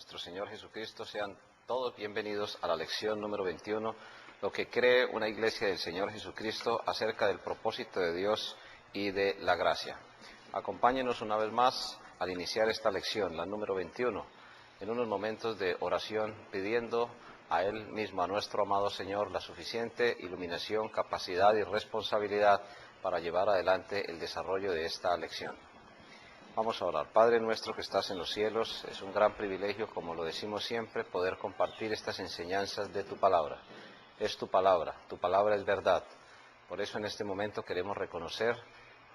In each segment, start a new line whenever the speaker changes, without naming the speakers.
nuestro Señor Jesucristo, sean todos bienvenidos a la lección número 21, lo que cree una iglesia del Señor Jesucristo acerca del propósito de Dios y de la gracia. Acompáñenos una vez más al iniciar esta lección, la número 21, en unos momentos de oración, pidiendo a Él mismo, a nuestro amado Señor, la suficiente iluminación, capacidad y responsabilidad para llevar adelante el desarrollo de esta lección. Vamos a orar. Padre nuestro que estás en los cielos, es un gran privilegio, como lo decimos siempre, poder compartir estas enseñanzas de tu palabra. Es tu palabra es verdad. Por eso en este momento queremos reconocer,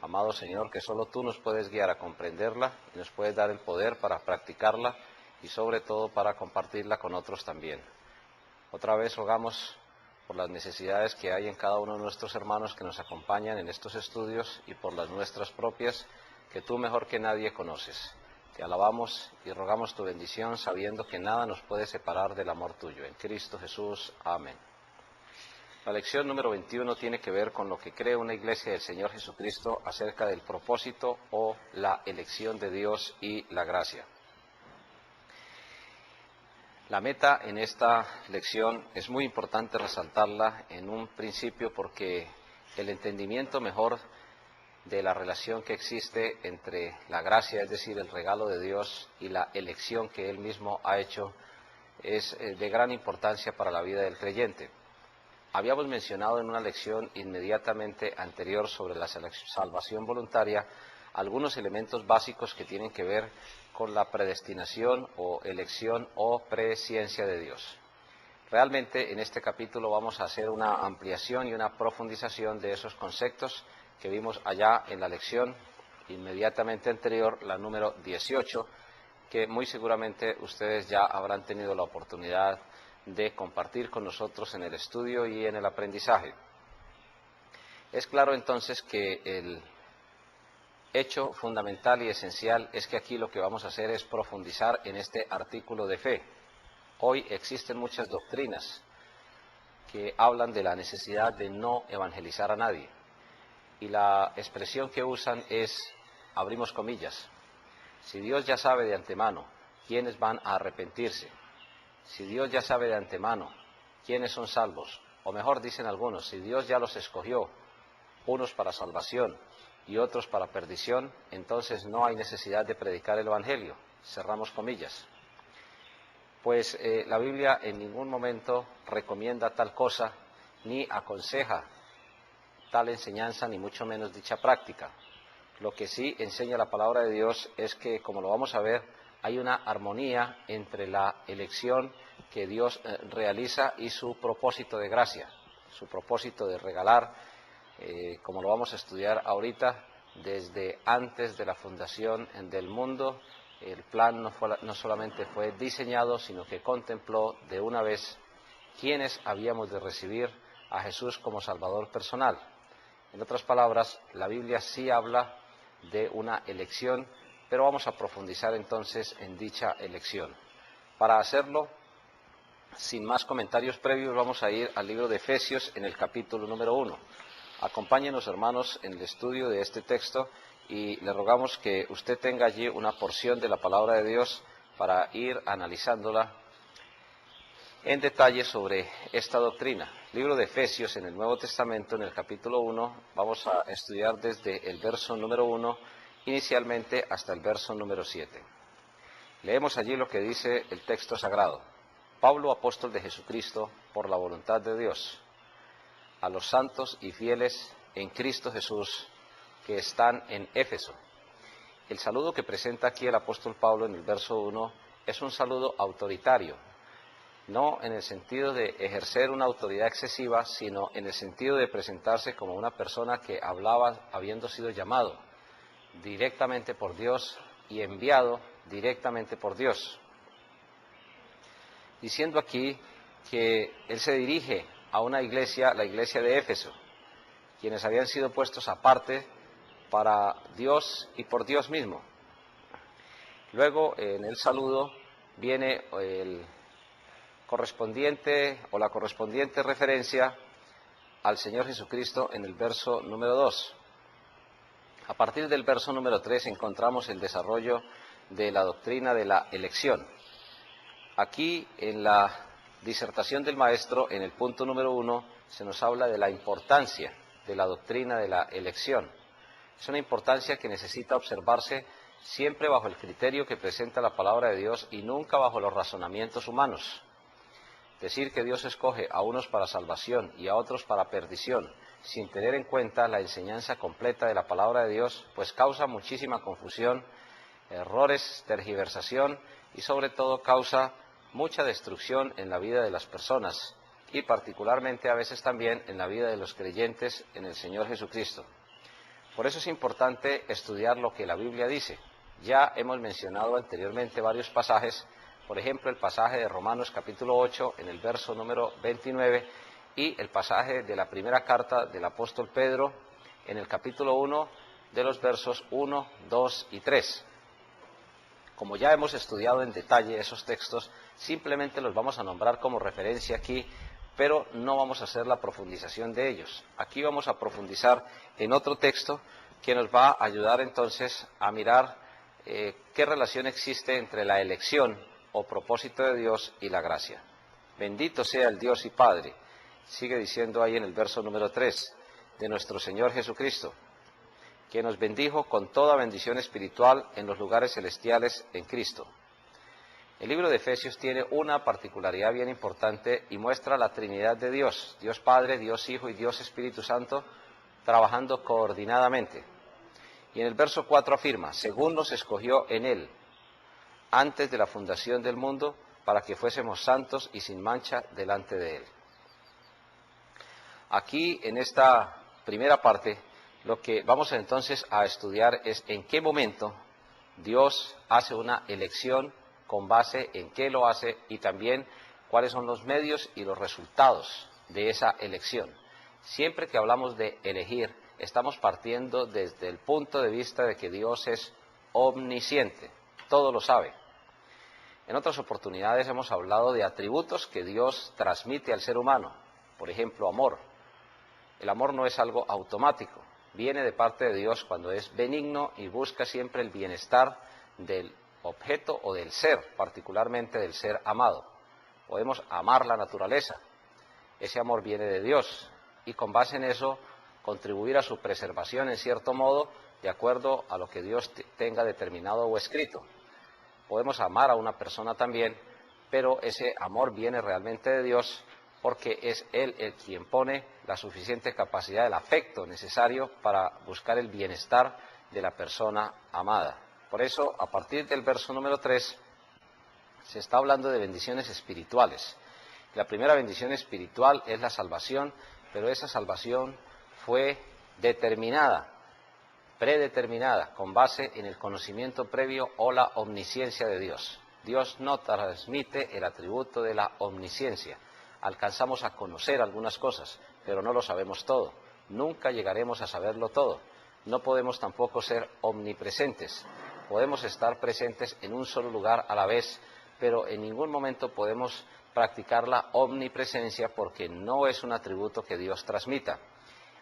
amado Señor, que solo tú nos puedes guiar a comprenderla y nos puedes dar el poder para practicarla y sobre todo para compartirla con otros también. Otra vez rogamos por las necesidades que hay en cada uno de nuestros hermanos que nos acompañan en estos estudios y por las nuestras propias, que tú mejor que nadie conoces. Te alabamos y rogamos tu bendición, sabiendo que nada nos puede separar del amor tuyo. En Cristo Jesús. Amén. La lección número 21 tiene que ver con lo que cree una iglesia del Señor Jesucristo acerca del propósito o la elección de Dios y la gracia. La meta en esta lección es muy importante resaltarla en un principio porque el entendimiento mejor de la relación que existe entre la gracia, es decir, el regalo de Dios, y la elección que Él mismo ha hecho, es de gran importancia para la vida del creyente. Habíamos mencionado en una lección inmediatamente anterior sobre la salvación voluntaria algunos elementos básicos que tienen que ver con la predestinación o elección o presciencia de Dios. Realmente en este capítulo vamos a hacer una ampliación y una profundización de esos conceptos que vimos allá en la lección inmediatamente anterior, la número 18, que muy seguramente ustedes ya habrán tenido la oportunidad de compartir con nosotros en el estudio y en el aprendizaje. Es claro entonces que el hecho fundamental y esencial es que aquí lo que vamos a hacer es profundizar en este artículo de fe. Hoy existen muchas doctrinas que hablan de la necesidad de no evangelizar a nadie. Y la expresión que usan es, abrimos comillas, si Dios ya sabe de antemano quiénes van a arrepentirse, si Dios ya sabe de antemano quiénes son salvos, o mejor dicen algunos, si Dios ya los escogió, unos para salvación y otros para perdición, entonces no hay necesidad de predicar el Evangelio, cerramos comillas. Pues la Biblia en ningún momento recomienda tal cosa, ni aconseja tal enseñanza, ni mucho menos dicha práctica. Lo que sí enseña la palabra de Dios es que, como lo vamos a ver, hay una armonía entre la elección que Dios realiza y su propósito de gracia, su propósito de regalar, como lo vamos a estudiar ahorita, desde antes de la fundación del mundo. El plan no solamente fue diseñado, sino que contempló de una vez quiénes habíamos de recibir a Jesús como Salvador personal. En otras palabras, la Biblia sí habla de una elección, pero vamos a profundizar entonces en dicha elección. Para hacerlo, sin más comentarios previos, vamos a ir al libro de Efesios en el capítulo número 1. Acompáñenos, hermanos, en el estudio de este texto y le rogamos que usted tenga allí una porción de la palabra de Dios para ir analizándola en detalle sobre esta doctrina. Libro de Efesios en el Nuevo Testamento, en el capítulo 1, vamos a estudiar desde el verso número 1 inicialmente hasta el verso número 7. Leemos allí lo que dice el texto sagrado. Pablo, apóstol de Jesucristo, por la voluntad de Dios, a los santos y fieles en Cristo Jesús que están en Éfeso. El saludo que presenta aquí el apóstol Pablo en el verso 1 es un saludo autoritario, no en el sentido de ejercer una autoridad excesiva, sino en el sentido de presentarse como una persona que hablaba habiendo sido llamado directamente por Dios y enviado directamente por Dios. Diciendo aquí que él se dirige a una iglesia, la iglesia de Éfeso, quienes habían sido puestos aparte para Dios y por Dios mismo. Luego en el saludo viene el correspondiente o la correspondiente referencia al Señor Jesucristo en el verso número 2. A partir del verso número 3 encontramos el desarrollo de la doctrina de la elección. Aquí en la disertación del maestro, en el punto número 1, se nos habla de la importancia de la doctrina de la elección. Es una importancia que necesita observarse siempre bajo el criterio que presenta la palabra de Dios y nunca bajo los razonamientos humanos. Decir que Dios escoge a unos para salvación y a otros para perdición, sin tener en cuenta la enseñanza completa de la palabra de Dios, pues causa muchísima confusión, errores, tergiversación y sobre todo causa mucha destrucción en la vida de las personas y particularmente a veces también en la vida de los creyentes en el Señor Jesucristo. Por eso es importante estudiar lo que la Biblia dice. Ya hemos mencionado anteriormente varios pasajes, por ejemplo el pasaje de Romanos capítulo 8 en el verso número 29 y el pasaje de la primera carta del apóstol Pedro en el capítulo 1 de los versos 1, 2 y 3. Como ya hemos estudiado en detalle esos textos, simplemente los vamos a nombrar como referencia aquí, pero no vamos a hacer la profundización de ellos. Aquí vamos a profundizar en otro texto que nos va a ayudar entonces a mirar qué relación existe entre la elección o propósito de Dios y la gracia. Bendito sea el Dios y Padre, sigue diciendo ahí en el verso número 3, de nuestro Señor Jesucristo, que nos bendijo con toda bendición espiritual en los lugares celestiales en Cristo. El libro de Efesios tiene una particularidad bien importante y muestra la Trinidad de Dios, Dios Padre, Dios Hijo y Dios Espíritu Santo, trabajando coordinadamente. Y en el verso 4 afirma, según nos escogió en Él, antes de la fundación del mundo, para que fuésemos santos y sin mancha delante de Él. Aquí, en esta primera parte, lo que vamos entonces a estudiar es en qué momento Dios hace una elección, con base en qué lo hace y también cuáles son los medios y los resultados de esa elección. Siempre que hablamos de elegir, estamos partiendo desde el punto de vista de que Dios es omnisciente, todo lo sabe. En otras oportunidades hemos hablado de atributos que Dios transmite al ser humano, por ejemplo, amor. El amor no es algo automático, viene de parte de Dios cuando es benigno y busca siempre el bienestar del objeto o del ser, particularmente del ser amado. Podemos amar la naturaleza, ese amor viene de Dios y con base en eso contribuir a su preservación en cierto modo de acuerdo a lo que Dios tenga determinado o escrito. Podemos amar a una persona también, pero ese amor viene realmente de Dios porque es Él el quien pone la suficiente capacidad del afecto necesario para buscar el bienestar de la persona amada. Por eso, a partir del verso número 3, se está hablando de bendiciones espirituales. La primera bendición espiritual es la salvación, pero esa salvación fue determinada, predeterminada, con base en el conocimiento previo o la omnisciencia de Dios. Dios no transmite el atributo de la omnisciencia. Alcanzamos a conocer algunas cosas, pero no lo sabemos todo. Nunca llegaremos a saberlo todo. No podemos tampoco ser omnipresentes. Podemos estar presentes en un solo lugar a la vez, pero en ningún momento podemos practicar la omnipresencia porque no es un atributo que Dios transmita.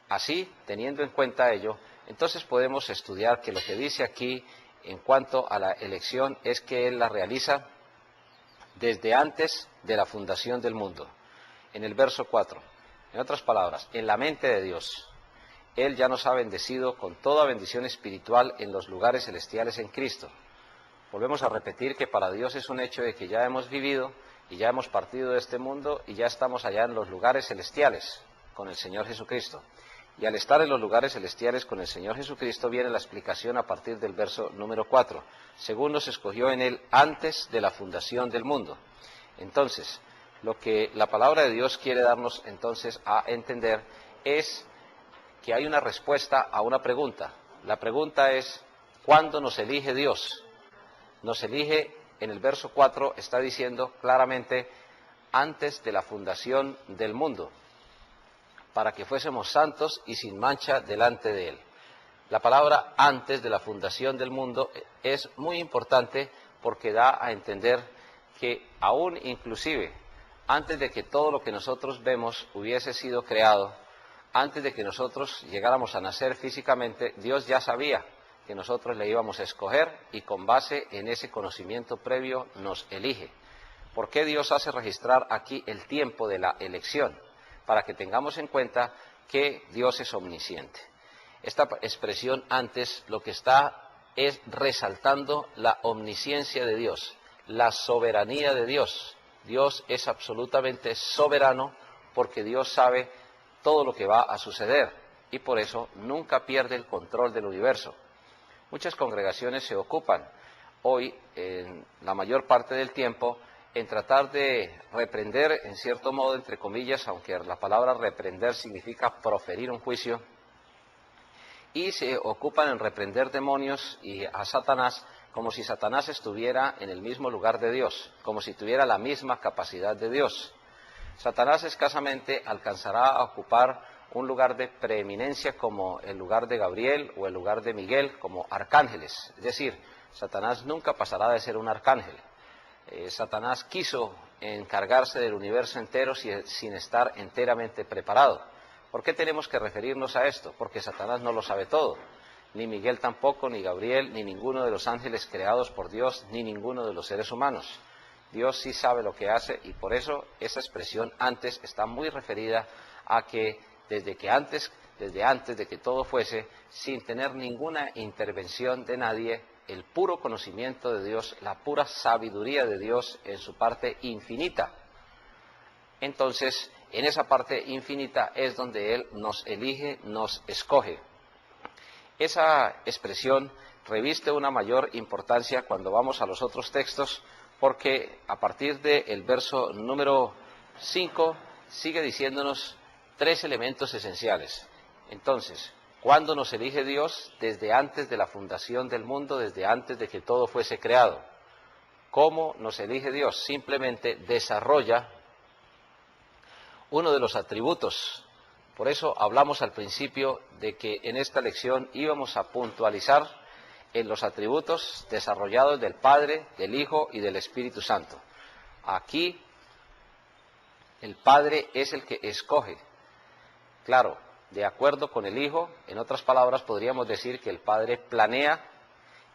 Así, teniendo en cuenta ello, entonces podemos estudiar que lo que dice aquí en cuanto a la elección es que Él la realiza desde antes de la fundación del mundo. En el verso 4, en otras palabras, en la mente de Dios, Él ya nos ha bendecido con toda bendición espiritual en los lugares celestiales en Cristo. Volvemos a repetir que para Dios es un hecho de que ya hemos vivido y ya hemos partido de este mundo y ya estamos allá en los lugares celestiales con el Señor Jesucristo. Y al estar en los lugares celestiales con el Señor Jesucristo viene la explicación a partir del verso número 4, según nos escogió en Él antes de la fundación del mundo. Entonces, lo que la palabra de Dios quiere darnos entonces a entender es que hay una respuesta a una pregunta. La pregunta es, ¿cuándo nos elige Dios? Nos elige, en el verso 4 está diciendo claramente, antes de la fundación del mundo, para que fuésemos santos y sin mancha delante de Él. La palabra antes de la fundación del mundo es muy importante porque da a entender que aún inclusive antes de que todo lo que nosotros vemos hubiese sido creado, antes de que nosotros llegáramos a nacer físicamente, Dios ya sabía que nosotros le íbamos a escoger y con base en ese conocimiento previo nos elige. ¿Por qué Dios hace registrar aquí el tiempo de la elección? Para que tengamos en cuenta que Dios es omnisciente. Esta expresión antes lo que está es resaltando la omnisciencia de Dios, la soberanía de Dios. Dios es absolutamente soberano porque Dios sabe todo lo que va a suceder y por eso nunca pierde el control del universo. Muchas congregaciones se ocupan hoy, en la mayor parte del tiempo, en tratar de reprender, en cierto modo, entre comillas, aunque la palabra reprender significa proferir un juicio, y se ocupan en reprender demonios y a Satanás como si Satanás estuviera en el mismo lugar de Dios, como si tuviera la misma capacidad de Dios. Satanás escasamente alcanzará a ocupar un lugar de preeminencia como el lugar de Gabriel o el lugar de Miguel como arcángeles. Es decir, Satanás nunca pasará de ser un arcángel. Satanás quiso encargarse del universo entero sin estar enteramente preparado. ¿Por qué tenemos que referirnos a esto? Porque Satanás no lo sabe todo. Ni Miguel tampoco, ni Gabriel, ni ninguno de los ángeles creados por Dios, ni ninguno de los seres humanos. Dios sí sabe lo que hace y por eso esa expresión antes está muy referida a que desde antes de que todo fuese, sin tener ninguna intervención de nadie, el puro conocimiento de Dios, la pura sabiduría de Dios en su parte infinita. Entonces, en esa parte infinita es donde Él nos elige, nos escoge. Esa expresión reviste una mayor importancia cuando vamos a los otros textos, porque a partir del verso número 5 sigue diciéndonos 3 elementos esenciales. Entonces, ¿cuándo nos elige Dios? Desde antes de la fundación del mundo, desde antes de que todo fuese creado. ¿Cómo nos elige Dios? Simplemente desarrolla uno de los atributos. Por eso hablamos al principio de que en esta lección íbamos a puntualizar en los atributos desarrollados del Padre, del Hijo y del Espíritu Santo. Aquí el Padre es el que escoge. Claro, de acuerdo con el Hijo, en otras palabras podríamos decir que el Padre planea,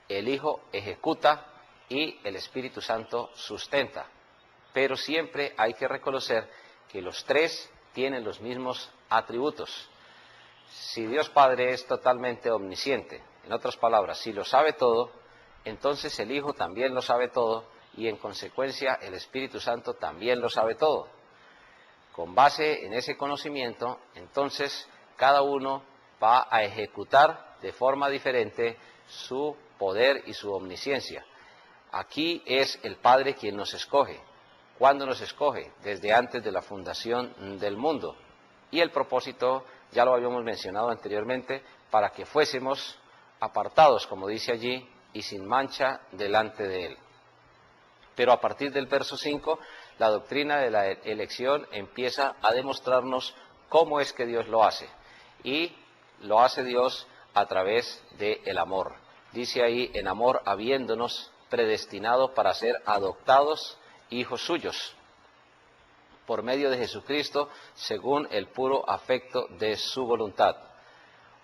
el Hijo ejecuta y el Espíritu Santo sustenta. Pero siempre hay que reconocer que los tres tienen los mismos atributos. Si Dios Padre es totalmente omnisciente, en otras palabras, si lo sabe todo, entonces el Hijo también lo sabe todo y en consecuencia el Espíritu Santo también lo sabe todo. Con base en ese conocimiento, entonces cada uno va a ejecutar de forma diferente su poder y su omnisciencia. Aquí es el Padre quien nos escoge. ¿Cuándo nos escoge? Desde antes de la fundación del mundo. Y el propósito, ya lo habíamos mencionado anteriormente, para que fuésemos apartados, como dice allí, y sin mancha delante de Él. Pero a partir del verso 5, la doctrina de la elección empieza a demostrarnos cómo es que Dios lo hace. Y lo hace Dios a través del amor. Dice ahí, en amor habiéndonos predestinado para ser adoptados hijos suyos, por medio de Jesucristo, según el puro afecto de su voluntad.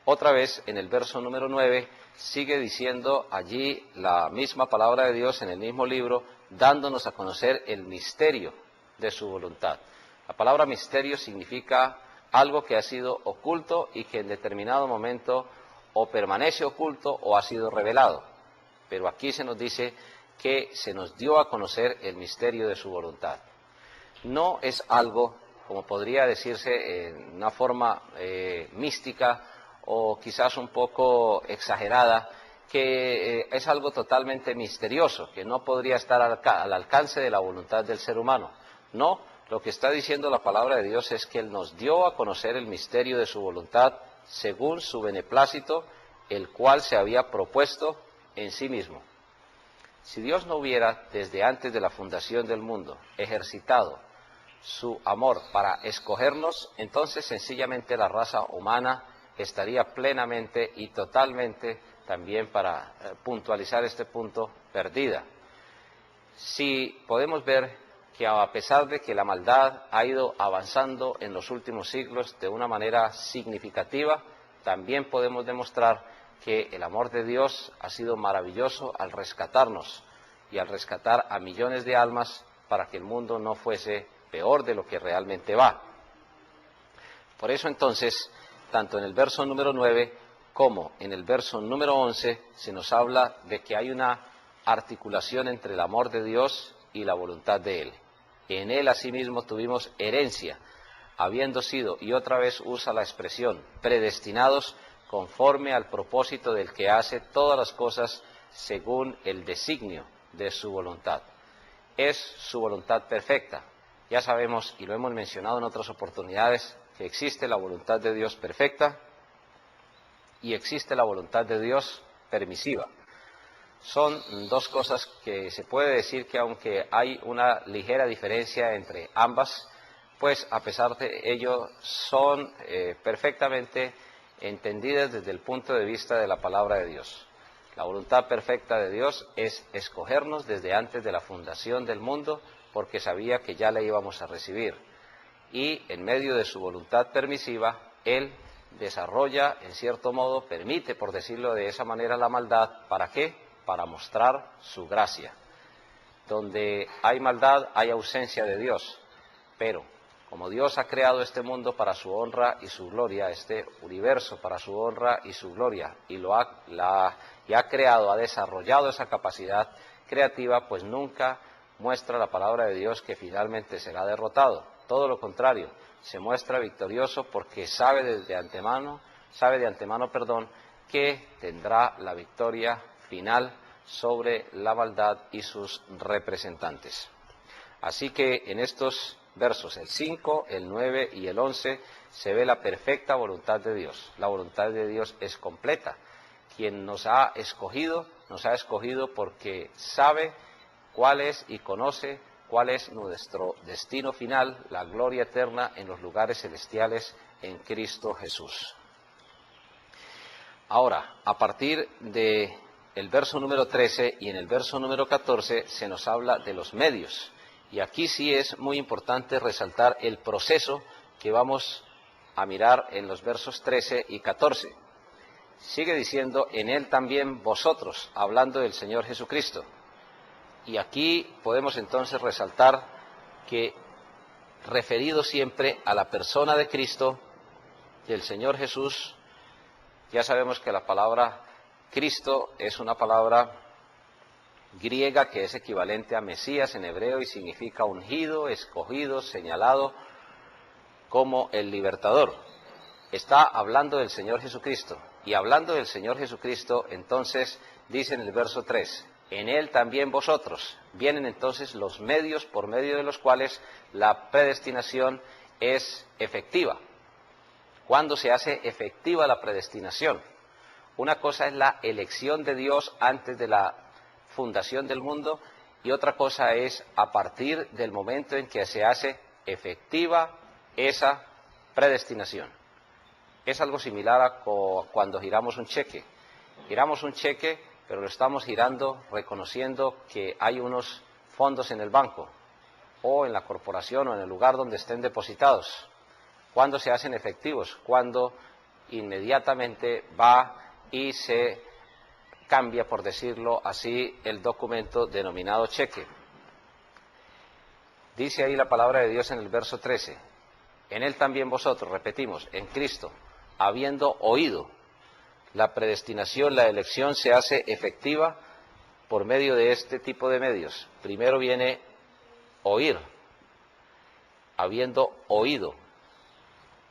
Otra vez, en el verso número 9, sigue diciendo allí la misma palabra de Dios en el mismo libro, dándonos a conocer el misterio de su voluntad. La palabra misterio significa algo que ha sido oculto y que en determinado momento o permanece oculto o ha sido revelado. Pero aquí se nos dice que se nos dio a conocer el misterio de su voluntad. No es algo, como podría decirse en una forma mística o quizás un poco exagerada, que es algo totalmente misterioso, que no podría estar al alcance de la voluntad del ser humano. No, lo que está diciendo la palabra de Dios es que Él nos dio a conocer el misterio de su voluntad según su beneplácito, el cual se había propuesto en sí mismo. Si Dios no hubiera, desde antes de la fundación del mundo, ejercitado su amor para escogernos, entonces sencillamente la raza humana estaría plenamente y totalmente, también para puntualizar este punto, perdida. Si podemos ver que a pesar de que la maldad ha ido avanzando en los últimos siglos de una manera significativa, también podemos demostrar que el amor de Dios ha sido maravilloso al rescatarnos y al rescatar a millones de almas para que el mundo no fuese peor de lo que realmente va. Por eso entonces, tanto en el verso número 9 como en el verso número 11 se nos habla de que hay una articulación entre el amor de Dios y la voluntad de Él. En Él asimismo tuvimos herencia, habiendo sido, y otra vez usa la expresión, predestinados conforme al propósito del que hace todas las cosas según el designio de su voluntad. Es su voluntad perfecta. Ya sabemos, y lo hemos mencionado en otras oportunidades, que existe la voluntad de Dios perfecta y existe la voluntad de Dios permisiva. Son dos cosas que se puede decir que aunque hay una ligera diferencia entre ambas, pues a pesar de ello son perfectamente entendidas desde el punto de vista de la palabra de Dios. La voluntad perfecta de Dios es escogernos desde antes de la fundación del mundo, porque sabía que ya le íbamos a recibir. Y en medio de su voluntad permisiva, Él desarrolla, en cierto modo, permite, por decirlo de esa manera, la maldad. ¿Para qué? Para mostrar su gracia. Donde hay maldad, hay ausencia de Dios. Pero, como Dios ha creado este mundo para su honra y su gloria, este universo para su honra y su gloria, y ha creado, ha desarrollado esa capacidad creativa, pues nunca muestra la palabra de Dios que finalmente será derrotado. Todo lo contrario, se muestra victorioso porque sabe de antemano, que tendrá la victoria final sobre la maldad y sus representantes. Así que en estos versos, el 5, el 9 y el 11, se ve la perfecta voluntad de Dios. La voluntad de Dios es completa. Quien nos ha escogido porque sabe cuál es y conoce cuál es nuestro destino final, la gloria eterna en los lugares celestiales en Cristo Jesús. Ahora, a partir del verso número 13 y en el verso número 14 se nos habla de los medios. Y aquí sí es muy importante resaltar el proceso que vamos a mirar en los versos 13 y 14. Sigue diciendo, en Él también vosotros, hablando del Señor Jesucristo. Y aquí podemos entonces resaltar que, referido siempre a la persona de Cristo, del Señor Jesús, ya sabemos que la palabra Cristo es una palabra griega que es equivalente a Mesías en hebreo y significa ungido, escogido, señalado como el libertador. Está hablando del Señor Jesucristo. Y hablando del Señor Jesucristo, entonces dice en el verso 3, en Él también vosotros. Vienen entonces los medios por medio de los cuales la predestinación es efectiva. ¿Cuándo se hace efectiva la predestinación? Una cosa es la elección de Dios antes de la fundación del mundo y otra cosa es a partir del momento en que se hace efectiva esa predestinación. Es algo similar a cuando giramos un cheque. Giramos un cheque, pero lo estamos girando reconociendo que hay unos fondos en el banco o en la corporación o en el lugar donde estén depositados. ¿Cuándo se hacen efectivos? Cuando inmediatamente va y se cambia, por decirlo así, el documento denominado cheque. Dice ahí la palabra de Dios en el verso 13, en Él también vosotros, repetimos, en Cristo, habiendo oído. La predestinación, la elección se hace efectiva por medio de este tipo de medios. Primero viene oír, habiendo oído.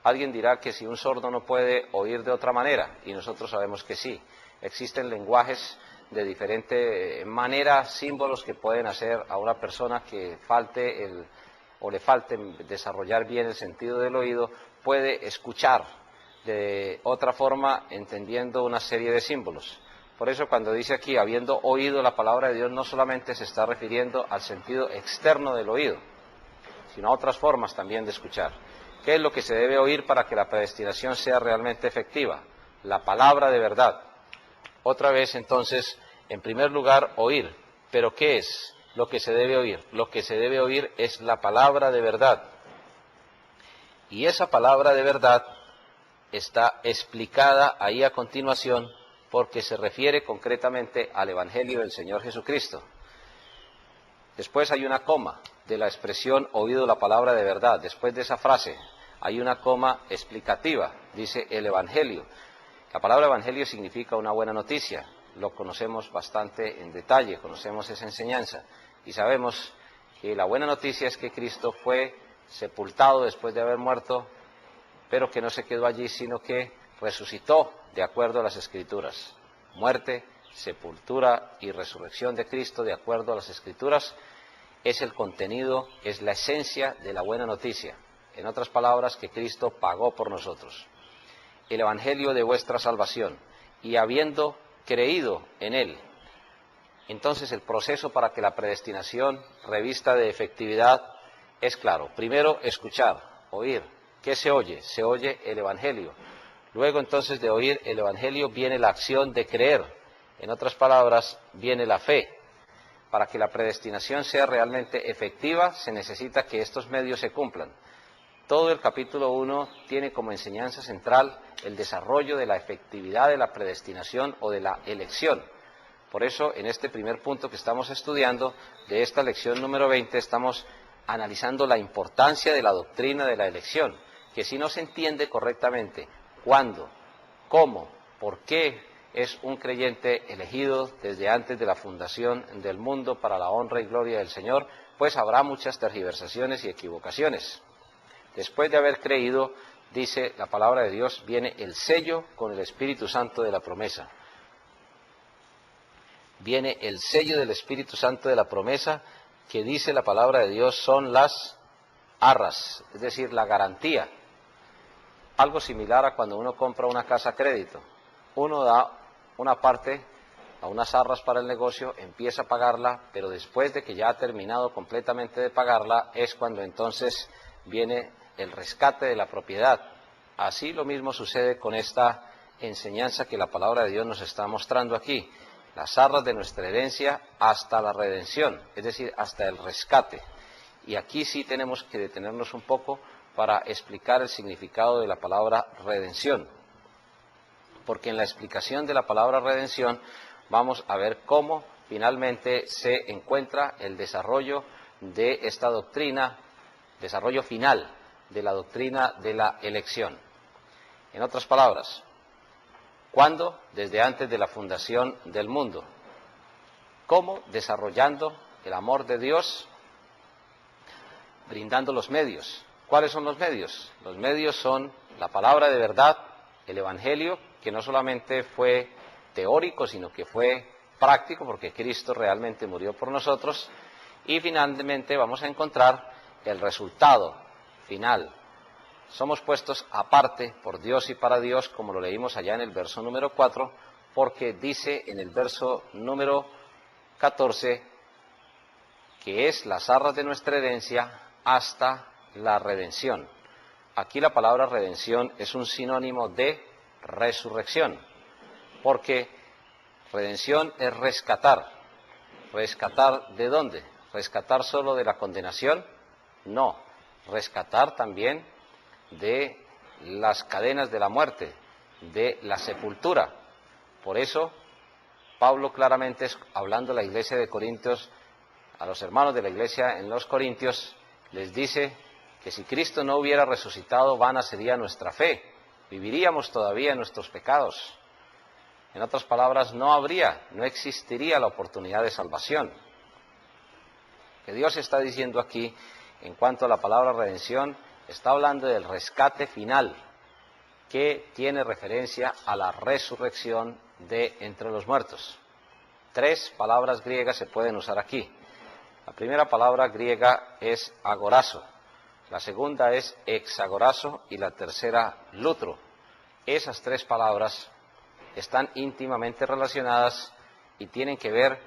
Alguien dirá que si un sordo no puede oír de otra manera, y nosotros sabemos que sí. Existen lenguajes de diferente manera, símbolos que pueden hacer a una persona que le falte desarrollar bien el sentido del oído, puede escuchar de otra forma entendiendo una serie de símbolos. Por eso cuando dice aquí, habiendo oído la palabra de Dios, no solamente se está refiriendo al sentido externo del oído, sino a otras formas también de escuchar. ¿Qué es lo que se debe oír para que la predestinación sea realmente efectiva? La palabra de verdad. Otra vez entonces, en primer lugar, oír. ¿Pero qué es lo que se debe oír? Lo que se debe oír es la palabra de verdad. Y esa palabra de verdad está explicada ahí a continuación porque se refiere concretamente al Evangelio del Señor Jesucristo. Después hay una coma, de la expresión oído la palabra de verdad, después de esa frase, hay una coma explicativa, dice el Evangelio. La palabra Evangelio significa una buena noticia, lo conocemos bastante en detalle, conocemos esa enseñanza y sabemos que la buena noticia es que Cristo fue sepultado después de haber muerto, pero que no se quedó allí, sino que resucitó de acuerdo a las Escrituras. Muerte, sepultura y resurrección de Cristo de acuerdo a las Escrituras es el contenido, es la esencia de la buena noticia. En otras palabras, que Cristo pagó por nosotros. El Evangelio de vuestra salvación, y habiendo creído en él, entonces el proceso para que la predestinación revista de efectividad es claro. Primero, escuchar, oír. ¿Qué se oye? Se oye el Evangelio. Luego entonces de oír el Evangelio viene la acción de creer. En otras palabras, viene la fe. Para que la predestinación sea realmente efectiva, se necesita que estos medios se cumplan. Todo el capítulo 1 tiene como enseñanza central el desarrollo de la efectividad de la predestinación o de la elección. Por eso, en este primer punto que estamos estudiando, de esta lección número 20, estamos analizando la importancia de la doctrina de la elección, que si no se entiende correctamente cuándo, cómo, por qué es un creyente elegido desde antes de la fundación del mundo para la honra y gloria del Señor, pues habrá muchas tergiversaciones y equivocaciones. Después de haber creído, dice la palabra de Dios, viene el sello con el Espíritu Santo de la promesa. Viene el sello del Espíritu Santo de la promesa, que dice la palabra de Dios son las arras, es decir, la garantía. Algo similar a cuando uno compra una casa a crédito. Uno da una parte a unas arras para el negocio, empieza a pagarla, pero después de que ya ha terminado completamente de pagarla, es cuando entonces viene el rescate de la propiedad. Así lo mismo sucede con esta enseñanza que la palabra de Dios nos está mostrando aquí. Las arras de nuestra herencia hasta la redención, es decir, hasta el rescate. Y aquí sí tenemos que detenernos un poco para explicar el significado de la palabra redención. Porque en la explicación de la palabra redención vamos a ver cómo finalmente se encuentra el desarrollo de esta doctrina, desarrollo final de la doctrina de la elección. En otras palabras, ¿cuándo? Desde antes de la fundación del mundo. ¿Cómo? Desarrollando el amor de Dios, brindando los medios. ¿Cuáles son los medios? Los medios son la palabra de verdad, el Evangelio, que no solamente fue teórico, sino que fue práctico, porque Cristo realmente murió por nosotros, y finalmente vamos a encontrar el resultado final. Somos puestos aparte por Dios y para Dios, como lo leímos allá en el verso número 4, porque dice en el verso número 14 que es las arras de nuestra herencia hasta la redención. Aquí la palabra redención es un sinónimo de resurrección, porque redención es rescatar. ¿Rescatar de dónde? ¿Rescatar solo de la condenación? No, rescatar también de las cadenas de la muerte, de la sepultura. Por eso, Pablo claramente, hablando a la iglesia de Corintios, a los hermanos de la iglesia en los Corintios, les dice que si Cristo no hubiera resucitado, vana sería nuestra fe, viviríamos todavía en nuestros pecados. En otras palabras, no existiría la oportunidad de salvación. Que Dios está diciendo aquí, en cuanto a la palabra redención, está hablando del rescate final, que tiene referencia a la resurrección de entre los muertos. 3 palabras griegas se pueden usar aquí. La primera palabra griega es agorazo, la segunda es exagorazo y la tercera lutro. Esas 3 palabras están íntimamente relacionadas y tienen que ver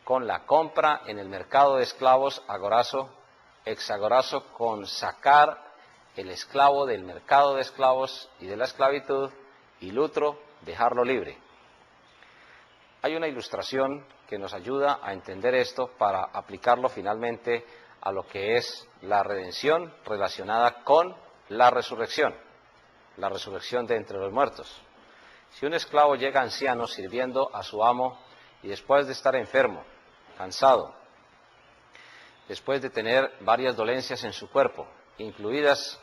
con la compra en el mercado de esclavos, agorazo, exagorazo, con sacar el esclavo del mercado de esclavos y de la esclavitud, y lutro, dejarlo libre. Hay una ilustración que nos ayuda a entender esto para aplicarlo finalmente a lo que es la redención relacionada con la resurrección de entre los muertos. Si un esclavo llega anciano sirviendo a su amo y después de estar enfermo, cansado, después de tener varias dolencias en su cuerpo, incluidas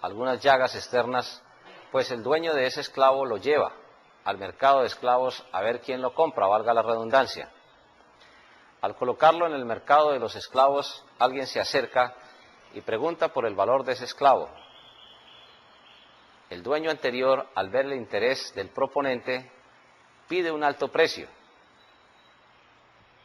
algunas llagas externas, pues el dueño de ese esclavo lo lleva al mercado de esclavos a ver quién lo compra, valga la redundancia. Al colocarlo en el mercado de los esclavos, alguien se acerca y pregunta por el valor de ese esclavo. El dueño anterior, al ver el interés del proponente, pide un alto precio.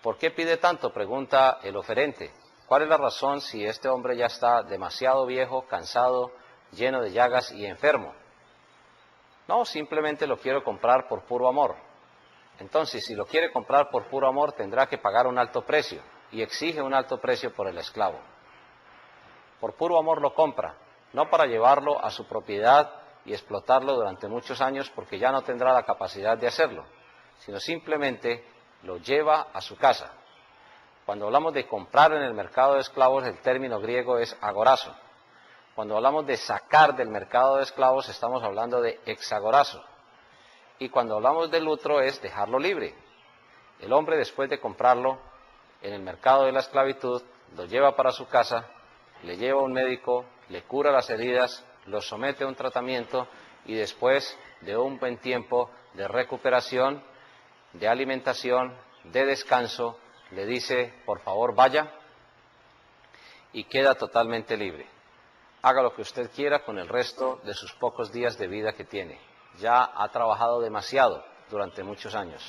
¿Por qué pide tanto?, pregunta el oferente. ¿Cuál es la razón si este hombre ya está demasiado viejo, cansado, lleno de llagas y enfermo? No, simplemente lo quiero comprar por puro amor. Entonces, si lo quiere comprar por puro amor, tendrá que pagar un alto precio, y exige un alto precio por el esclavo. Por puro amor lo compra, no para llevarlo a su propiedad y explotarlo durante muchos años, porque ya no tendrá la capacidad de hacerlo, sino simplemente lo lleva a su casa. Cuando hablamos de comprar en el mercado de esclavos, el término griego es agorazo. Cuando hablamos de sacar del mercado de esclavos, estamos hablando de exagorazo. Y cuando hablamos del lutro es dejarlo libre. El hombre, después de comprarlo en el mercado de la esclavitud, lo lleva para su casa, le lleva a un médico, le cura las heridas, lo somete a un tratamiento y después de un buen tiempo de recuperación, de alimentación, de descanso, le dice, por favor vaya, y queda totalmente libre. Haga lo que usted quiera con el resto de sus pocos días de vida que tiene. Ya ha trabajado demasiado durante muchos años.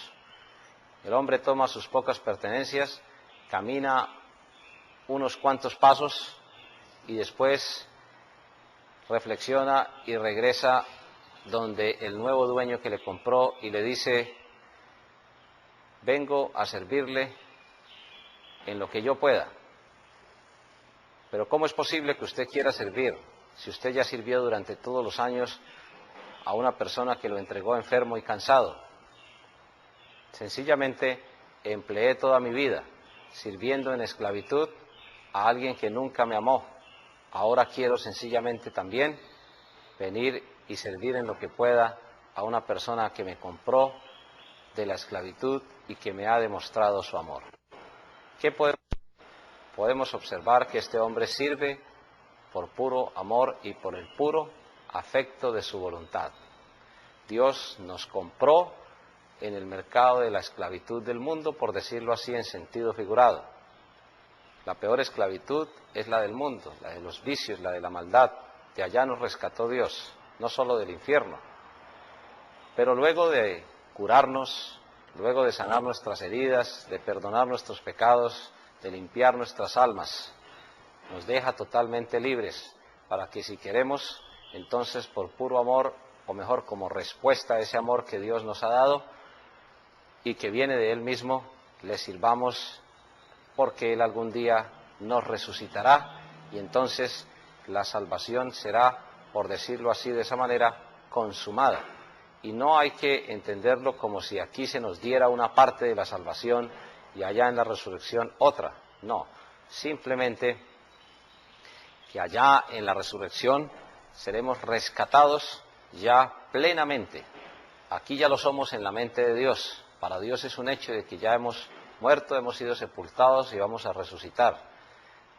El hombre toma sus pocas pertenencias, camina unos cuantos pasos y después reflexiona y regresa donde el nuevo dueño que le compró y le dice, vengo a servirle en lo que yo pueda. Pero ¿cómo es posible que usted quiera servir si usted ya sirvió durante todos los años a una persona que lo entregó enfermo y cansado? Sencillamente empleé toda mi vida sirviendo en esclavitud a alguien que nunca me amó. Ahora quiero sencillamente también venir y servir en lo que pueda a una persona que me compró de la esclavitud y que me ha demostrado su amor. ¿Qué podemos observar? Que este hombre sirve por puro amor y por el puro afecto de su voluntad. Dios nos compró en el mercado de la esclavitud del mundo, por decirlo así en sentido figurado. La peor esclavitud es la del mundo, la de los vicios, la de la maldad. De allá nos rescató Dios, no solo del infierno. Pero luego de curarnos, luego de sanar nuestras heridas, de perdonar nuestros pecados, de limpiar nuestras almas, nos deja totalmente libres para que si queremos, entonces por puro amor, o mejor como respuesta a ese amor que Dios nos ha dado y que viene de Él mismo, le sirvamos, porque Él algún día nos resucitará y entonces la salvación será, por decirlo así de esa manera, consumada. Y no hay que entenderlo como si aquí se nos diera una parte de la salvación y allá en la resurrección otra. No, simplemente que allá en la resurrección seremos rescatados ya plenamente. Aquí ya lo somos en la mente de Dios. Para Dios es un hecho de que ya hemos muerto, hemos sido sepultados y vamos a resucitar.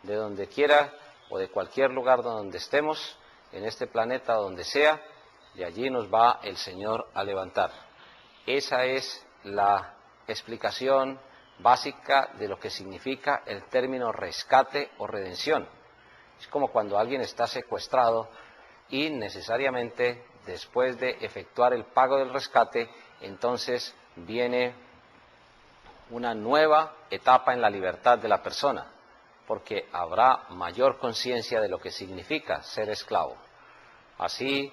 De donde quiera o de cualquier lugar donde estemos, en este planeta, donde sea, de allí nos va el Señor a levantar. Esa es la explicación básica de lo que significa el término rescate o redención. Es como cuando alguien está secuestrado y necesariamente después de efectuar el pago del rescate, entonces viene una nueva etapa en la libertad de la persona, porque habrá mayor conciencia de lo que significa ser esclavo. Así,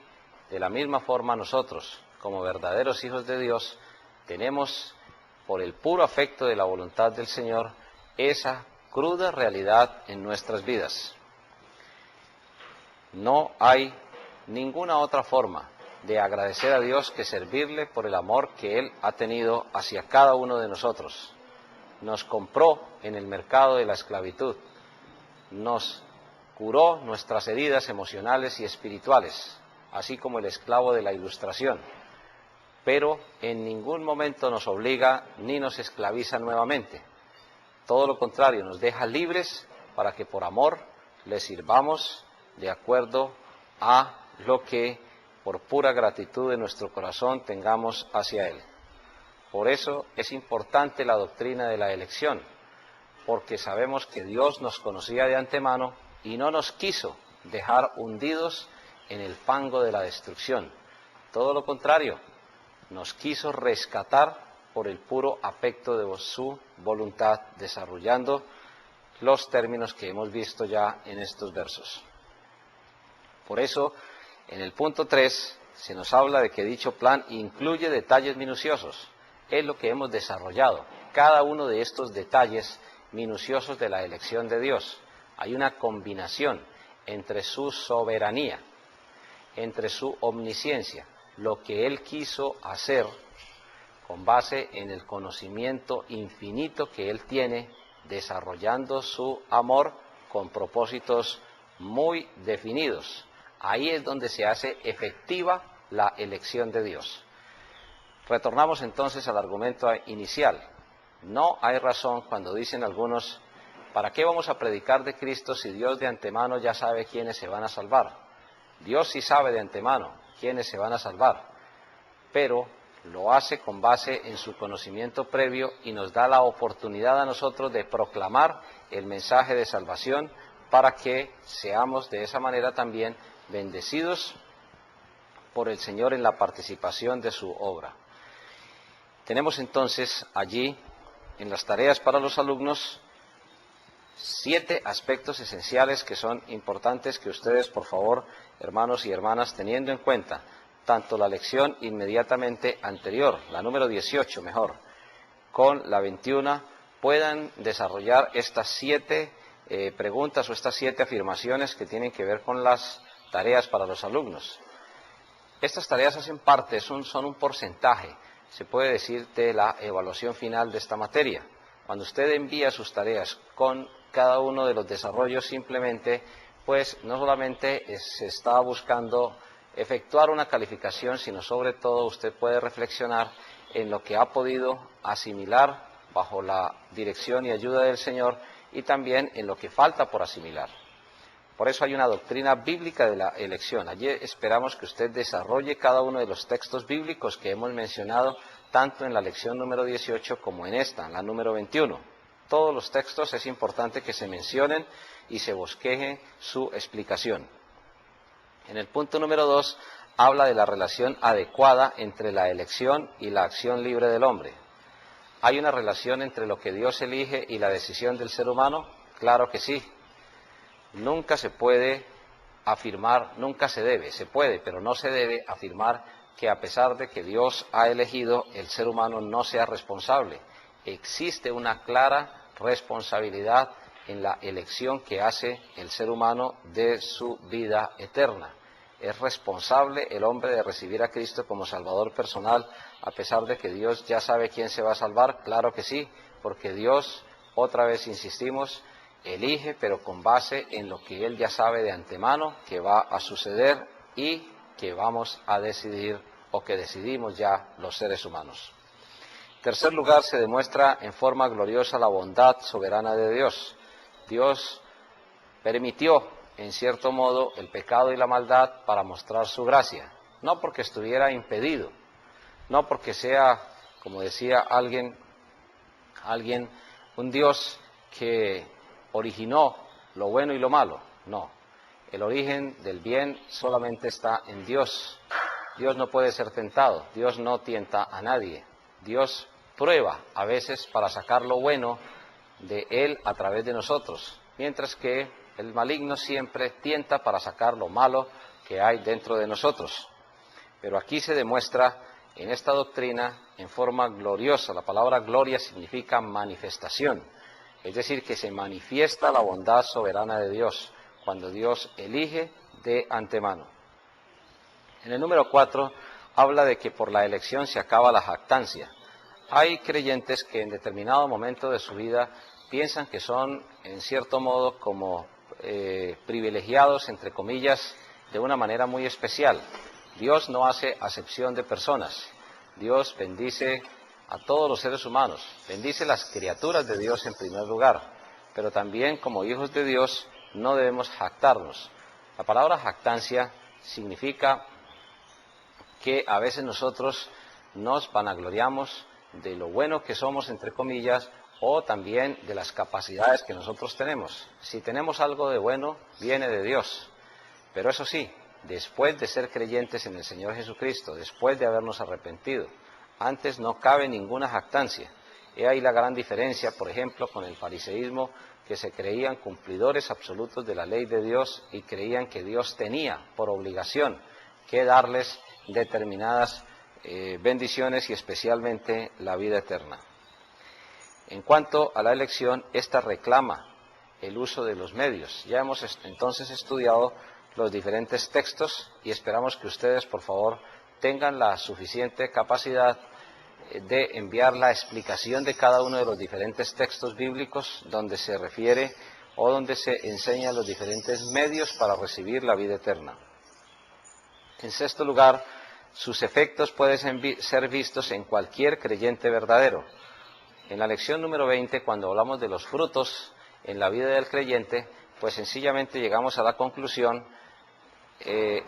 de la misma forma nosotros, como verdaderos hijos de Dios, tenemos, por el puro afecto de la voluntad del Señor, esa cruda realidad en nuestras vidas. No hay ninguna otra forma de agradecer a Dios que servirle por el amor que Él ha tenido hacia cada uno de nosotros. Nos compró en el mercado de la esclavitud, nos curó nuestras heridas emocionales y espirituales, así como el esclavo de la ilustración, pero en ningún momento nos obliga ni nos esclaviza nuevamente. Todo lo contrario, nos deja libres para que por amor le sirvamos de acuerdo a lo que por pura gratitud de nuestro corazón tengamos hacia Él. Por eso es importante la doctrina de la elección, porque sabemos que Dios nos conocía de antemano y no nos quiso dejar hundidos en el fango de la destrucción. Todo lo contrario, nos quiso rescatar por el puro afecto de su voluntad, desarrollando los términos que hemos visto ya en estos versos. Por eso, en el punto 3 se nos habla de que dicho plan incluye detalles minuciosos. Es lo que hemos desarrollado, cada uno de estos detalles minuciosos de la elección de Dios. Hay una combinación entre su soberanía, entre su omnisciencia, lo que Él quiso hacer con base en el conocimiento infinito que Él tiene, desarrollando su amor con propósitos muy definidos. Ahí es donde se hace efectiva la elección de Dios. Retornamos entonces al argumento inicial. No hay razón cuando dicen algunos, ¿para qué vamos a predicar de Cristo si Dios de antemano ya sabe quiénes se van a salvar? Dios sí sabe de antemano quiénes se van a salvar, pero lo hace con base en su conocimiento previo y nos da la oportunidad a nosotros de proclamar el mensaje de salvación para que seamos de esa manera también bendecidos por el Señor en la participación de su obra. Tenemos entonces allí, en las tareas para los alumnos, 7 aspectos esenciales que son importantes que ustedes, por favor, hermanos y hermanas, teniendo en cuenta tanto la lección inmediatamente anterior, la número 18 mejor, con la 21, puedan desarrollar estas 7 preguntas o estas 7 afirmaciones que tienen que ver con las tareas para los alumnos. Estas tareas hacen parte, son un porcentaje, se puede decir, de la evaluación final de esta materia. Cuando usted envía sus tareas con cada uno de los desarrollos, simplemente, pues no solamente se está buscando efectuar una calificación, sino sobre todo usted puede reflexionar en lo que ha podido asimilar bajo la dirección y ayuda del Señor y también en lo que falta por asimilar. Por eso hay una doctrina bíblica de la elección. Allí esperamos que usted desarrolle cada uno de los textos bíblicos que hemos mencionado, tanto en la lección número 18 como en esta, en la número 21. Todos los textos es importante que se mencionen y se bosqueje su explicación. En el punto número 2 habla de la relación adecuada entre la elección y la acción libre del hombre. ¿Hay una relación entre lo que Dios elige y la decisión del ser humano? Claro que sí. Nunca se puede afirmar, nunca se debe, se puede, pero no se debe afirmar que a pesar de que Dios ha elegido, el ser humano no sea responsable. Existe una clara responsabilidad en la elección que hace el ser humano de su vida eterna. Es responsable el hombre de recibir a Cristo como Salvador personal, a pesar de que Dios ya sabe quién se va a salvar. Claro que sí, porque Dios, otra vez insistimos, elige, pero con base en lo que Él ya sabe de antemano que va a suceder y que vamos a decidir o que decidimos ya los seres humanos. En tercer lugar, se demuestra en forma gloriosa la bondad soberana de Dios. Dios permitió, en cierto modo, el pecado y la maldad para mostrar su gracia, no porque estuviera impedido, no porque sea, como decía alguien, un Dios que originó lo bueno y lo malo. No, el origen del bien solamente está en Dios. Dios no puede ser tentado, Dios no tienta a nadie. Dios prueba a veces para sacar lo bueno de Él a través de nosotros, mientras que el maligno siempre tienta para sacar lo malo que hay dentro de nosotros. Pero aquí se demuestra en esta doctrina en forma gloriosa. La palabra gloria significa manifestación. Es decir, que se manifiesta la bondad soberana de Dios cuando Dios elige de antemano. En el número 4 habla de que por la elección se acaba la jactancia. Hay creyentes que en determinado momento de su vida piensan que son, en cierto modo, como privilegiados, entre comillas, de una manera muy especial. Dios no hace acepción de personas. Dios bendice a todos los seres humanos, bendice las criaturas de Dios en primer lugar, pero también como hijos de Dios no debemos jactarnos. La palabra jactancia significa que a veces nosotros nos vanagloriamos de lo bueno que somos, entre comillas, o también de las capacidades que nosotros tenemos. Si tenemos algo de bueno, viene de Dios. Pero eso sí, después de ser creyentes en el Señor Jesucristo, después de habernos arrepentido, antes no cabe ninguna jactancia. He ahí la gran diferencia, por ejemplo, con el fariseísmo, que se creían cumplidores absolutos de la ley de Dios y creían que Dios tenía por obligación que darles determinadas bendiciones y especialmente la vida eterna. En cuanto a la elección, esta reclama el uso de los medios. Ya hemos entonces estudiado los diferentes textos y esperamos que ustedes, por favor, tengan la suficiente capacidad de enviar la explicación de cada uno de los diferentes textos bíblicos donde se refiere o donde se enseñan los diferentes medios para recibir la vida eterna. En sexto lugar, sus efectos pueden ser vistos en cualquier creyente verdadero. En la lección número 20, cuando hablamos de los frutos en la vida del creyente, pues sencillamente llegamos a la conclusión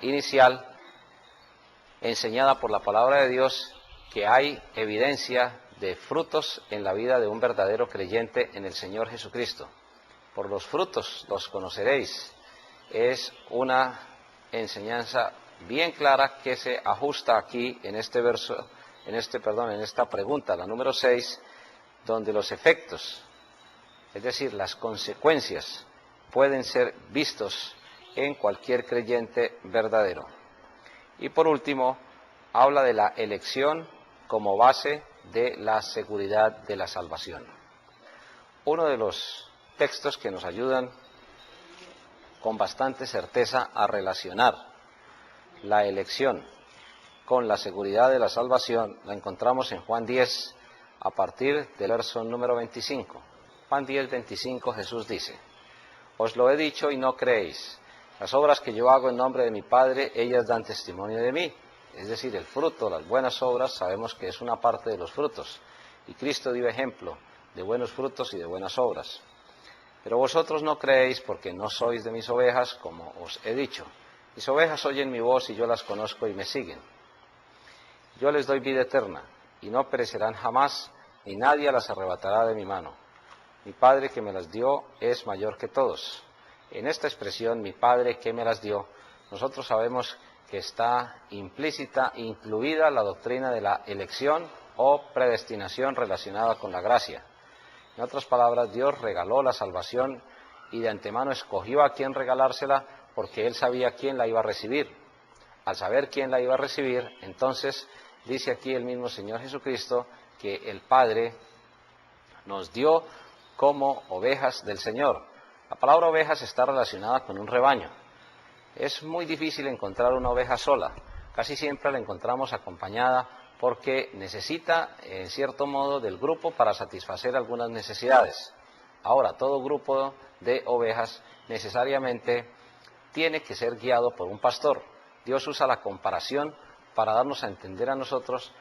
inicial enseñada por la palabra de Dios, que hay evidencia de frutos en la vida de un verdadero creyente en el Señor Jesucristo. Por los frutos los conoceréis. Es una enseñanza bien clara que se ajusta aquí en este verso, en esta pregunta, la número 6, donde los efectos, es decir, las consecuencias, pueden ser vistos en cualquier creyente verdadero. Y por último, habla de la elección como base de la seguridad de la salvación. Uno de los textos que nos ayudan con bastante certeza a relacionar la elección con la seguridad de la salvación la encontramos en Juan 10, a partir del verso número 25. Juan 10, 25, Jesús dice: Os lo he dicho y no creéis. Las obras que yo hago en nombre de mi Padre, ellas dan testimonio de mí. Es decir, el fruto, las buenas obras, sabemos que es una parte de los frutos. Y Cristo dio ejemplo de buenos frutos y de buenas obras. Pero vosotros no creéis porque no sois de mis ovejas, como os he dicho. Mis ovejas oyen mi voz y yo las conozco y me siguen. Yo les doy vida eterna y no perecerán jamás, ni nadie las arrebatará de mi mano. Mi Padre que me las dio es mayor que todos. En esta expresión, mi Padre que me las dio, nosotros sabemos que está implícita, incluida la doctrina de la elección o predestinación relacionada con la gracia. En otras palabras, Dios regaló la salvación y de antemano escogió a quién regalársela porque Él sabía quién la iba a recibir. Al saber quién la iba a recibir, entonces dice aquí el mismo Señor Jesucristo que el Padre nos dio como ovejas del Señor. La palabra ovejas está relacionada con un rebaño. Es muy difícil encontrar una oveja sola. Casi siempre la encontramos acompañada porque necesita, en cierto modo, del grupo para satisfacer algunas necesidades. Ahora, todo grupo de ovejas necesariamente tiene que ser guiado por un pastor. Dios usa la comparación para darnos a entender a nosotros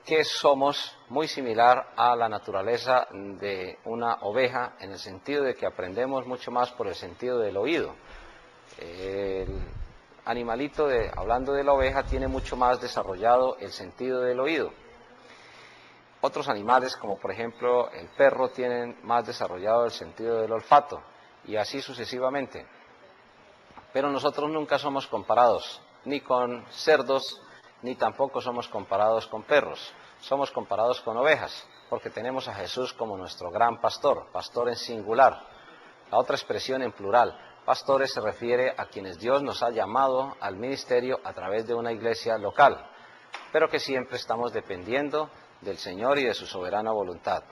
que somos muy similar a la naturaleza de una oveja, en el sentido de que aprendemos mucho más por el sentido del oído. El animalito, hablando de la oveja, tiene mucho más desarrollado el sentido del oído. Otros animales, como por ejemplo el perro, tienen más desarrollado el sentido del olfato, y así sucesivamente. Pero nosotros nunca somos comparados ni con cerdos, ni tampoco somos comparados con perros. Somos comparados con ovejas, porque tenemos a Jesús como nuestro gran pastor, pastor en singular. La otra expresión en plural, pastores, se refiere a quienes Dios nos ha llamado al ministerio a través de una iglesia local, pero que siempre estamos dependiendo del Señor y de su soberana voluntad.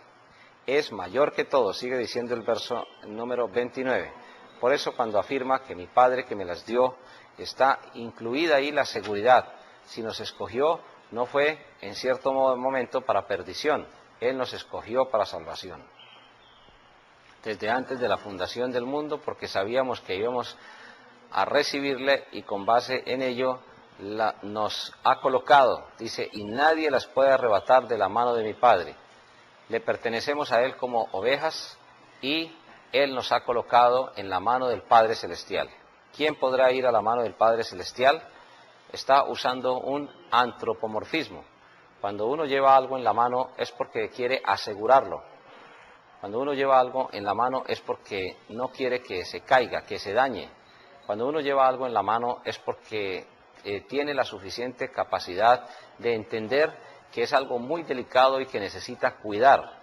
Es mayor que todo, sigue diciendo el verso número 29. Por eso cuando afirma que mi Padre que me las dio, está incluida ahí la seguridad. Si nos escogió, no fue en cierto momento para perdición, Él nos escogió para salvación. Desde antes de la fundación del mundo, porque sabíamos que íbamos a recibirle y con base en ello nos ha colocado, dice, y nadie las puede arrebatar de la mano de mi Padre. Le pertenecemos a Él como ovejas y Él nos ha colocado en la mano del Padre Celestial. ¿Quién podrá ir a la mano del Padre Celestial? Está usando un antropomorfismo. Cuando uno lleva algo en la mano es porque quiere asegurarlo. Cuando uno lleva algo en la mano es porque no quiere que se caiga, que se dañe. Cuando uno lleva algo en la mano es porque tiene la suficiente capacidad de entender que es algo muy delicado y que necesita cuidar.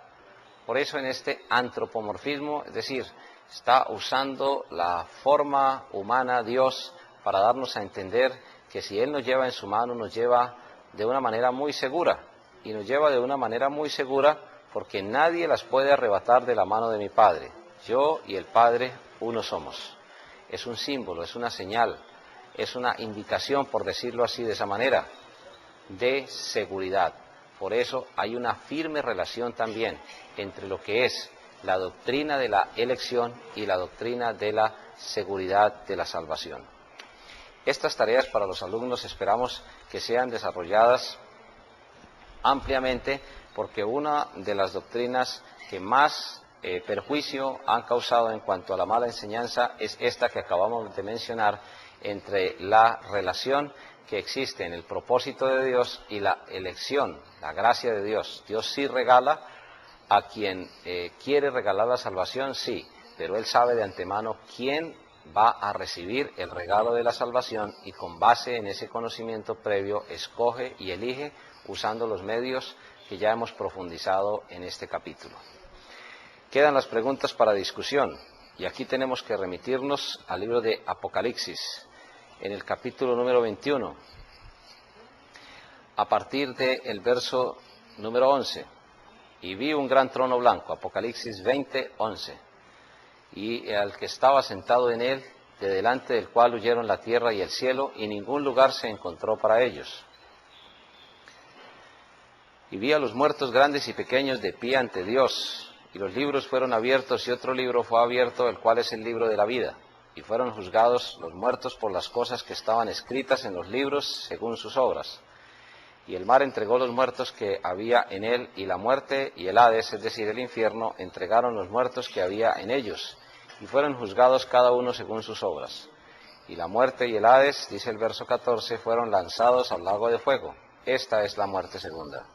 Por eso en este antropomorfismo, es decir, está usando la forma humana Dios para darnos a entender que si Él nos lleva en su mano, nos lleva de una manera muy segura. Y nos lleva de una manera muy segura porque nadie las puede arrebatar de la mano de mi Padre. Yo y el Padre uno somos. Es un símbolo, es una señal, es una indicación, por decirlo así de esa manera, de seguridad. Por eso hay una firme relación también entre lo que es la doctrina de la elección y la doctrina de la seguridad de la salvación. Estas tareas para los alumnos esperamos que sean desarrolladas ampliamente porque una de las doctrinas que más perjuicio han causado en cuanto a la mala enseñanza es esta que acabamos de mencionar entre la relación que existe en el propósito de Dios y la elección, la gracia de Dios. Dios sí regala a quien quiere regalar la salvación, sí, pero Él sabe de antemano quién va a recibir el regalo de la salvación y con base en ese conocimiento previo escoge y elige usando los medios que ya hemos profundizado en este capítulo. Quedan las preguntas para discusión y aquí tenemos que remitirnos al libro de Apocalipsis, en el capítulo número 21, a partir del verso número 11. Y vi un gran trono blanco, Apocalipsis 20, 11, y al que estaba sentado en él, de delante del cual huyeron la tierra y el cielo, y ningún lugar se encontró para ellos. Y vi a los muertos grandes y pequeños de pie ante Dios, y los libros fueron abiertos, y otro libro fue abierto, el cual es el libro de la vida. Y fueron juzgados los muertos por las cosas que estaban escritas en los libros según sus obras. Y el mar entregó los muertos que había en él, y la muerte y el Hades, es decir, el infierno, entregaron los muertos que había en ellos, y fueron juzgados cada uno según sus obras. Y la muerte y el Hades, dice el verso 14, fueron lanzados al lago de fuego. Esta es la muerte segunda.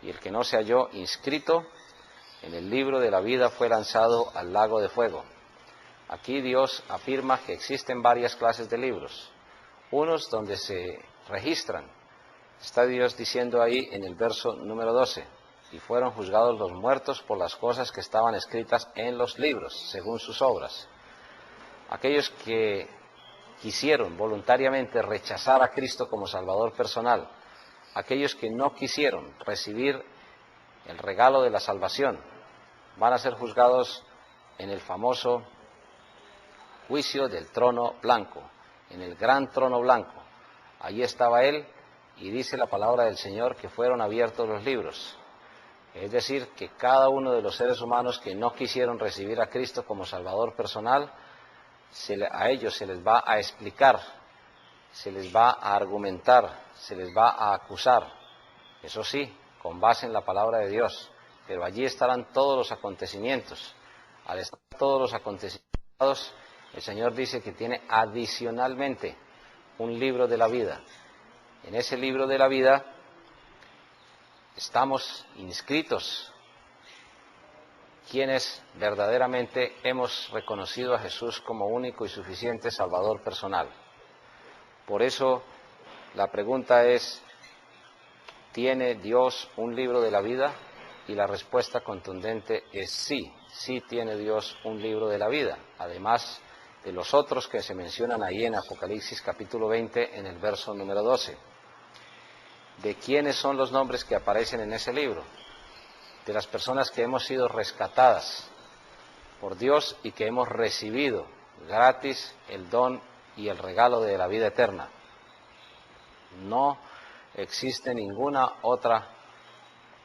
Y el que no se halló inscrito en el libro de la vida fue lanzado al lago de fuego. Aquí Dios afirma que existen varias clases de libros, unos donde se registran. Está Dios diciendo ahí en el verso número 12, y fueron juzgados los muertos por las cosas que estaban escritas en los libros, según sus obras. Aquellos que quisieron voluntariamente rechazar a Cristo como Salvador personal, aquellos que no quisieron recibir el regalo de la salvación, van a ser juzgados en el famoso juicio del trono blanco, en el gran trono blanco. Allí estaba Él, y dice la palabra del Señor que fueron abiertos los libros. Es decir, que cada uno de los seres humanos que no quisieron recibir a Cristo como Salvador personal, a ellos se les va a explicar, se les va a argumentar, se les va a acusar. Eso sí, con base en la palabra de Dios. Pero allí estarán todos los acontecimientos. Al estar todos los acontecimientos, el Señor dice que tiene adicionalmente un libro de la vida. En ese libro de la vida estamos inscritos quienes verdaderamente hemos reconocido a Jesús como único y suficiente Salvador personal. Por eso la pregunta es, ¿tiene Dios un libro de la vida? Y la respuesta contundente es sí, sí tiene Dios un libro de la vida, además de los otros que se mencionan ahí en Apocalipsis capítulo 20 en el verso número 12. ¿De quiénes son los nombres que aparecen en ese libro? De las personas que hemos sido rescatadas por Dios y que hemos recibido gratis el don y el regalo de la vida eterna. No existe ninguna otra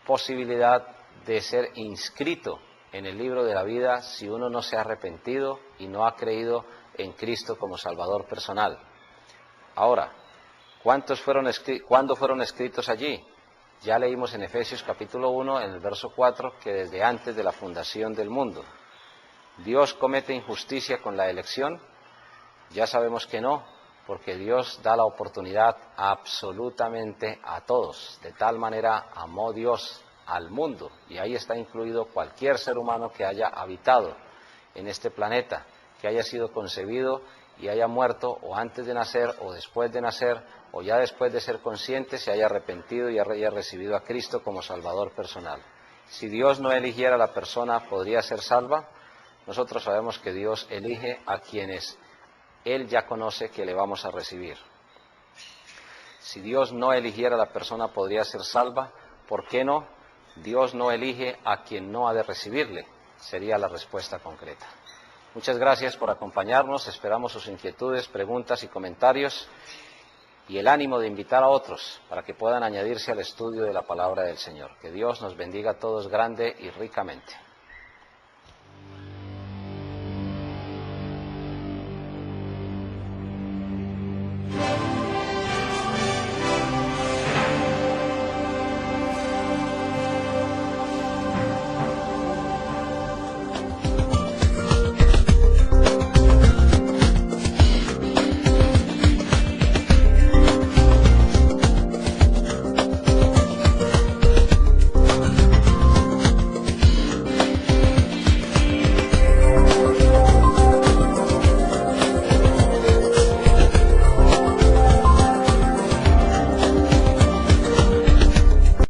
posibilidad de ser inscrito en el libro de la vida si uno no se ha arrepentido y no ha creído en Cristo como Salvador personal. Ahora, ¿cuándo fueron escritos allí? Ya leímos en Efesios capítulo 1, en el verso 4, que desde antes de la fundación del mundo. ¿Dios comete injusticia con la elección? Ya sabemos que no, porque Dios da la oportunidad absolutamente a todos. De tal manera amó Dios al mundo, y ahí está incluido cualquier ser humano que haya habitado en este planeta, que haya sido concebido y haya muerto, o antes de nacer, o después de nacer, o ya después de ser consciente, se haya arrepentido y haya recibido a Cristo como Salvador personal. Si Dios no eligiera a la persona, ¿podría ser salva? Nosotros sabemos que Dios elige a quienes Él ya conoce que le vamos a recibir. Si Dios no eligiera a la persona, ¿podría ser salva? ¿Por qué no? Dios no elige a quien no ha de recibirle, sería la respuesta concreta. Muchas gracias por acompañarnos, esperamos sus inquietudes, preguntas y comentarios y el ánimo de invitar a otros para que puedan añadirse al estudio de la palabra del Señor. Que Dios nos bendiga a todos grande y ricamente.